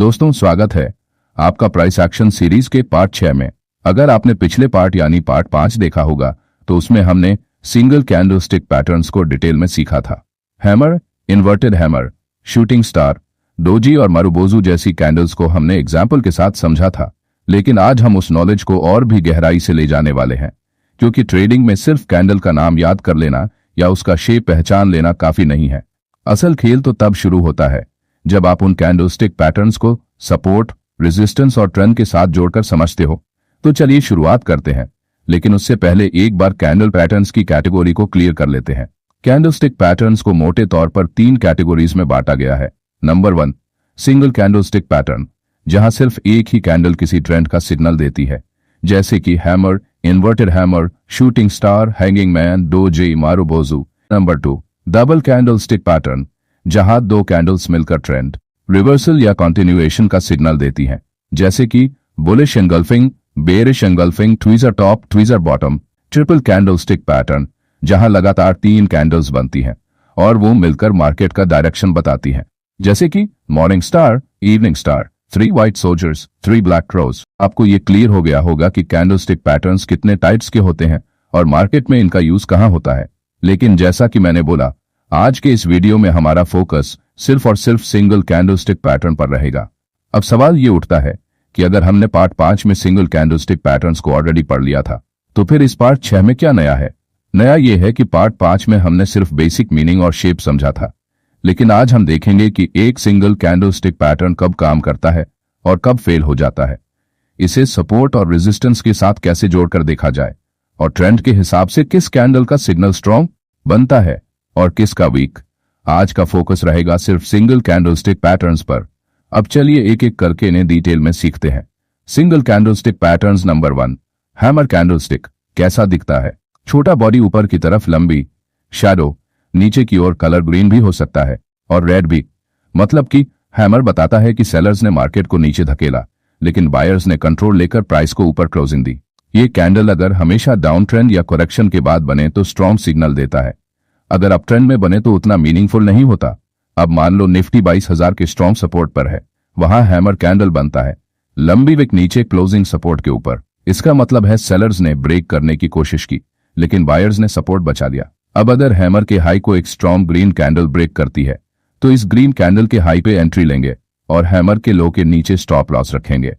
दोस्तों, स्वागत है आपका प्राइस एक्शन सीरीज के पार्ट 6 में। अगर आपने पिछले पार्ट यानी पार्ट 5 देखा होगा तो उसमें हमने सिंगल कैंडलस्टिक पैटर्न्स को डिटेल में सीखा था। Hammer, inverted hammer, shooting star, doji और मारुबोजू जैसी कैंडल्स को हमने एग्जाम्पल के साथ समझा था। लेकिन आज हम उस नॉलेज को और भी गहराई से ले जाने वाले हैं, क्योंकि ट्रेडिंग में सिर्फ कैंडल का नाम याद कर लेना या उसका शेप पहचान लेना काफी नहीं है। असल खेल तो तब शुरू होता है जब आप उन कैंडलस्टिक पैटर्न्स को सपोर्ट, रेजिस्टेंस और ट्रेंड के साथ जोड़कर समझते हो। तो चलिए शुरुआत करते हैं, लेकिन उससे पहले एक बार कैंडल पैटर्न्स की कैटेगरी को क्लियर कर लेते हैं। कैंडलस्टिक पैटर्न्स को मोटे तौर पर 3 कैटेगरीज में बांटा गया है। नंबर 1, सिंगल कैंडलस्टिक पैटर्न, जहां सिर्फ एक ही कैंडल किसी ट्रेंड का सिग्नल देती है, जैसे कि hammer, inverted hammer, shooting star, hanging man, doji, marubozu. Number 2, double candlestick pattern, जहां 2 कैंडल्स मिलकर ट्रेंड, रिवर्सल या कंटिन्यूएशन का सिग्नल देती हैं, जैसे कि bullish engulfing, bearish engulfing, tweezer top, tweezer bottom. Triple candlestick pattern, जहां लगातार 3 कैंडल्स बनती हैं और वो मिलकर मार्केट का डायरेक्शन बताती हैं, जैसे कि morning star, evening star, 3 white soldiers, 3 black crows. आपको ये क्लियर हो गया होगा कि कैंडलस्टिक पैटर्न्स कितने टाइप्स के होते हैं और मार्केट में इनका यूज कहां होता है। लेकिन जैसा कि मैंने बोला, आज के इस वीडियो में हमारा फोकस सिर्फ और सिर्फ सिंगल कैंडलस्टिक पैटर्न पर रहेगा। अब सवाल ये उठता है कि अगर हमने पार्ट 5 में सिंगल कैंडलस्टिक पैटर्न्स को ऑलरेडी पढ़ लिया था, तो फिर इस पार्ट 6 में क्या नया है? नया ये है कि पार्ट 5 में हमने सिर्फ बेसिक मीनिंग और शेप समझा था, लेकिन आज हम देखेंगे कि एक सिंगल कैंडलस्टिक पैटर्न कब काम करता है और कब फेल हो जाता है, इसे सपोर्ट और रेजिस्टेंस के साथ कैसे जोड़कर देखा जाए, और ट्रेंड के हिसाब से किस कैंडल का सिग्नल स्ट्रॉन्ग बनता है और किसका वीक। आज का फोकस रहेगा सिर्फ सिंगल कैंडलस्टिक पैटर्न्स पर। अब चलिए एक एक करके इन्हें डिटेल में सीखते हैं। Single candlestick patterns. Number 1, hammer candlestick कैसा दिखता है? छोटा बॉडी, ऊपर की तरफ लंबी शैडो, नीचे की ओर कलर ग्रीन भी हो सकता है और रेड भी। मतलब कि हैमर बताता है कि सेलर्स ने मार्केट को नीचे धकेला, लेकिन बायर्स ने कंट्रोल लेकर प्राइस को ऊपर क्लोजिंग दी। ये कैंडल अगर हमेशा डाउन ट्रेंड या करेक्शन के बाद बने तो स्ट्रॉन्ग सिग्नल देता है, अगर अप ट्रेंड में बने तो उतना मीनिंगफुल नहीं होता। अब मान लो निफ्टी 22,000 के स्ट्रॉन्ग सपोर्ट पर है, वहां हैमर कैंडल बनता है, लंबी विक नीचे क्लोजिंग सपोर्ट के ऊपर। इसका मतलब है सेलर्स ने ब्रेक करने की कोशिश की, लेकिन बायर्स ने सपोर्ट बचा लिया। अब अगर हैमर के हाई को एक स्ट्रॉन्ग ग्रीन कैंडल ब्रेक करती है, तो इस ग्रीन कैंडल के हाई पे एंट्री लेंगे और हैमर के लो के नीचे स्टॉप लॉस रखेंगे।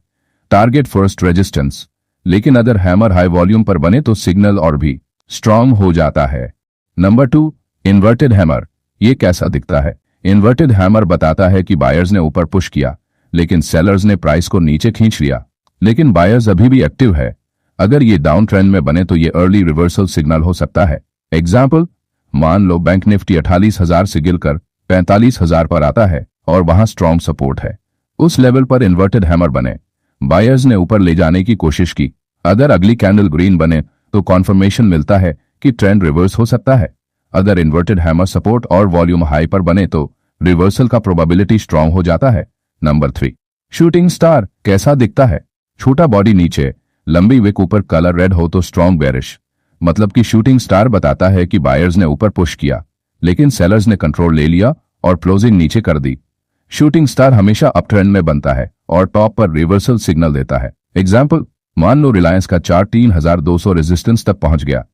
Target first resistance. लेकिन अगर हैमर हाई वॉल्यूम पर बने तो सिग्नल और भी स्ट्रॉन्ग हो जाता है। Number 2, inverted hammer. ये कैसा दिखता है? इन्वर्टेड हैमर बताता है कि बायर्स ने ऊपर पुश किया, लेकिन सेलर्स ने प्राइस को नीचे खींच लिया, लेकिन बायर्स अभी भी एक्टिव है। अगर ये डाउन ट्रेंड में बने तो ये अर्ली रिवर्सल सिग्नल हो सकता है। एग्जाम्पल, मान लो बैंक निफ्टी 48,000 से गिरकर 45,000 पर आता है और वहां स्ट्रॉन्ग सपोर्ट है। उस लेवल पर इन्वर्टेड हैमर बने, बायर्स ने ऊपर ले जाने की कोशिश की। अगर अगली कैंडल ग्रीन बने तो कॉन्फर्मेशन मिलता है कि ट्रेंड रिवर्स हो सकता है। अगर इन्वर्टेड हैमर सपोर्ट और वॉल्यूम हाई पर बने तो रिवर्सल का प्रोबेबिलिटी स्ट्रॉन्ग हो जाता है। नंबर 3, शूटिंग स्टार कैसा दिखता है? छोटा बॉडी नीचे, लंबी विक ऊपर, कलर रेड हो तो स्ट्रॉन्ग बेरिश। मतलब कि शूटिंग स्टार बताता है कि बायर्स ने ऊपर पुश किया, लेकिन सेलर्स ने कंट्रोल ले लिया और क्लोजिंग नीचे कर दी। शूटिंग स्टार हमेशा अप ट्रेंड में बनता है और टॉप पर रिवर्सल सिग्नल देता है। एग्जाम्पल, मान लो रिलायंस का चार्ट 3,200 रेजिस्टेंस तक पहुंच गया,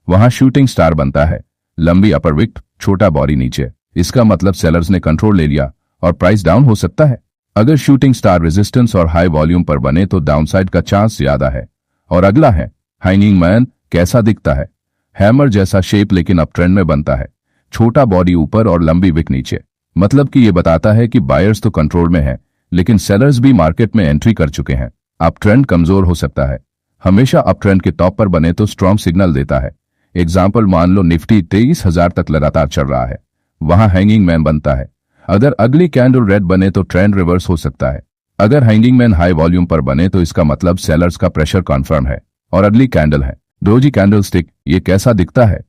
वहां शूटिंग स्टार बनता है, लंबी अपर विक, छोटा बॉडी नीचे। इसका मतलब सेलर्स ने कंट्रोल ले लिया और प्राइस डाउन हो सकता है। अगर शूटिंग स्टार रेजिस्टेंस और हाई वॉल्यूम पर बने तो डाउनसाइड का चांस ज्यादा है। और अगला है हैंगिंग मैन। कैसा दिखता है? हैमर जैसा शेप, लेकिन अप ट्रेंड में बनता है, छोटा बॉडी ऊपर और लंबी विक नीचे। मतलब कि ये बताता है कि बायर्स तो कंट्रोल में है, लेकिन सेलर्स भी मार्केट में एंट्री कर चुके हैं। अप ट्रेंड कमजोर हो सकता है। हमेशा अप ट्रेंड के टॉप पर बने तो स्ट्रॉन्ग सिग्नल देता है। एग्जाम्पल, मान लो निफ्टी 23,000 तक लगातार चल रहा है, वहां हैंगिंग मैन बनता है। अगर अगली कैंडल रेड बने तो ट्रेंड रिवर्स हो सकता है। अगर हैंगिंग मैन हाई वॉल्यूम पर बने तो इसका मतलब सेलर्स का प्रेशर कॉन्फर्म है। और अगली कैंडल है डोजी कैंडलस्टिक। ये कैसा दिखता है?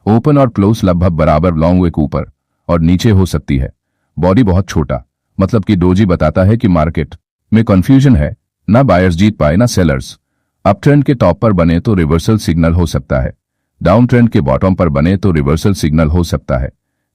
ओपन और क्लोज लगभग बराबर, लॉन्ग विक ऊपर और नीचे हो सकती है, बॉडी बहुत छोटा। मतलब कि डोजी बताता है कि मार्केट में कंफ्यूजन है, ना बायर्स जीत पाए ना सेलर्स। अप ट्रेंड के टॉप पर बने तो रिवर्सल सिग्नल हो सकता है, डाउन ट्रेंड के बॉटम पर बने तो रिवर्सल सिग्नल हो सकता है।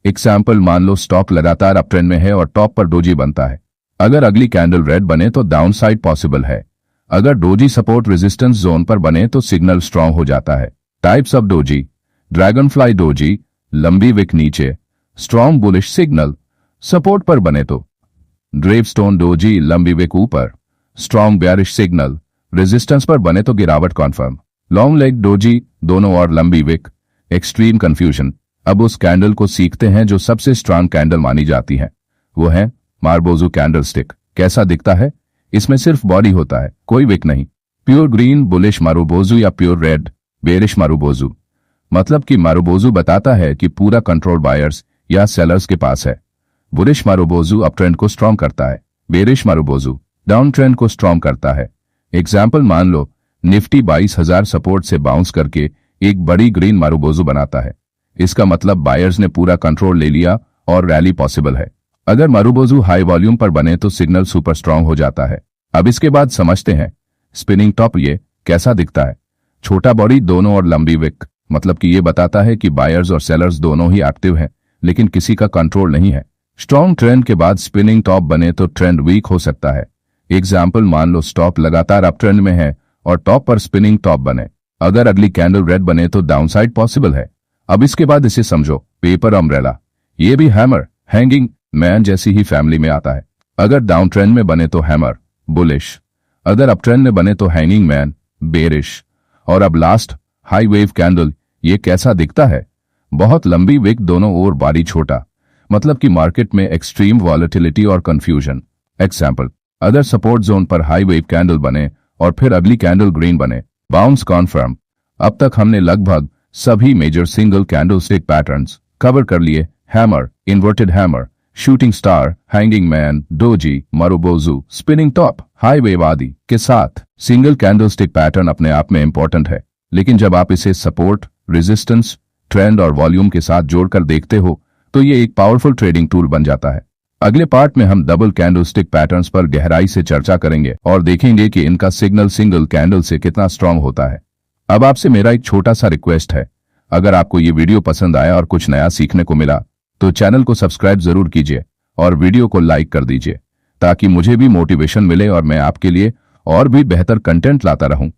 एग्जाम्पल, मान लो स्टॉक लगातार अप ट्रेंड में है और टॉप पर डोजी बनता है। अगर अगली कैंडल रेड बने तो डाउनसाइड पॉसिबल है। अगर डोजी सपोर्ट रेजिस्टेंस जोन पर बने तो सिग्नल स्ट्रांग हो जाता है। Types of doji. Dragonfly doji, लंबी विक नीचे, स्ट्रांग बुलिश सिग्नल, सपोर्ट पर बने तो। ग्रेवस्टोन डोजी, लंबी विक ऊपर, स्ट्रांग बेयरिश सिग्नल, रेजिस्टेंस पर बने तो गिरावट कॉन्फर्म। लॉन्ग लेग डोजी, दोनों और लंबी विक, एक्सट्रीम कंफ्यूजन। अब उस कैंडल को सीखते हैं जो सबसे स्ट्रांग कैंडल मानी जाती है, वो है मारुबोजू कैंडलस्टिक। कैसा दिखता है? इसमें सिर्फ बॉडी होता है, कोई विक नहीं। प्योर ग्रीन बुलिश मारुबोजू या प्योर रेड बेरिश मारुबोजू। मतलब कि मारुबोजू बताता है कि पूरा कंट्रोल बायर्स या सेलर्स के पास है। बुलिश मारुबोजू अप ट्रेंड को स्ट्रॉन्ग करता है, बेरिश मारुबोजू डाउन ट्रेंड को स्ट्रॉन्ग करता है। एग्जाम्पल मान लो निफ्टी 22,000 सपोर्ट से बाउंस करके एक बड़ी ग्रीन मारुबोजू बनाता है। इसका मतलब बायर्स ने पूरा कंट्रोल ले लिया और रैली पॉसिबल है। अगर मारुबोजू हाई वॉल्यूम पर बने तो सिग्नल सुपर स्ट्रांग हो जाता है। अब इसके बाद समझते हैं स्पिनिंग टॉप ये कैसा दिखता है। छोटा बॉडी दोनों और लंबी विक, मतलब कि ये बताता है कि बायर्स और सेलर्स दोनों ही एक्टिव हैं, लेकिन किसी का कंट्रोल नहीं है। स्ट्रांग ट्रेंड के बाद स्पिनिंग टॉप बने तो ट्रेंड वीक हो सकता है। एग्जाम्पल मान लो स्टॉक लगातार अप ट्रेंड में है और टॉप पर स्पिनिंग टॉप बने। अगर अगली कैंडल रेड बने तो डाउनसाइड पॉसिबल है। अब इसके बाद इसे समझो पेपर अम्ब्रेला। ये भी हैमर हैंगिंग मैन जैसी ही फैमिली में आता है। अगर डाउन ट्रेंड में बने तो हैमर बुलिश, अगर अप ट्रेंड में बने तो हैंगिंग मैन बेरिश। और अब लास्ट हाई वेव कैंडल, ये कैसा दिखता है? बहुत लंबी विक, दोनों ओर बारी छोटा, मतलब कि मार्केट में एक्सट्रीम वॉलेटिलिटी और कंफ्यूजन। एग्जाम्पल, अगर सपोर्ट जोन पर हाई वेव कैंडल बने और फिर अगली कैंडल ग्रीन बने, बाउंस कॉन्फर्म। अब तक हमने लगभग सभी major single candlestick patterns cover कर लिए। Hammer, inverted hammer, shooting star, hanging man, doji, marubozu, spinning top, high wave आदि के साथ सिंगल कैंडलस्टिक पैटर्न अपने आप में इंपॉर्टेंट है, लेकिन जब आप इसे सपोर्ट, रेजिस्टेंस, ट्रेंड और वॉल्यूम के साथ जोड़कर देखते हो तो ये एक पावरफुल ट्रेडिंग टूल बन जाता है। अगले पार्ट में हम डबल कैंडलस्टिक पैटर्न्स पर गहराई से चर्चा करेंगे और देखेंगे कि इनका सिग्नल सिंगल कैंडल से कितना स्ट्रांग होता है। अब आपसे मेरा एक छोटा सा रिक्वेस्ट है, अगर आपको ये वीडियो पसंद आया और कुछ नया सीखने को मिला तो चैनल को सब्सक्राइब जरूर कीजिए और वीडियो को लाइक कर दीजिए, ताकि मुझे भी मोटिवेशन मिले और मैं आपके लिए और भी बेहतर कंटेंट लाता रहूं।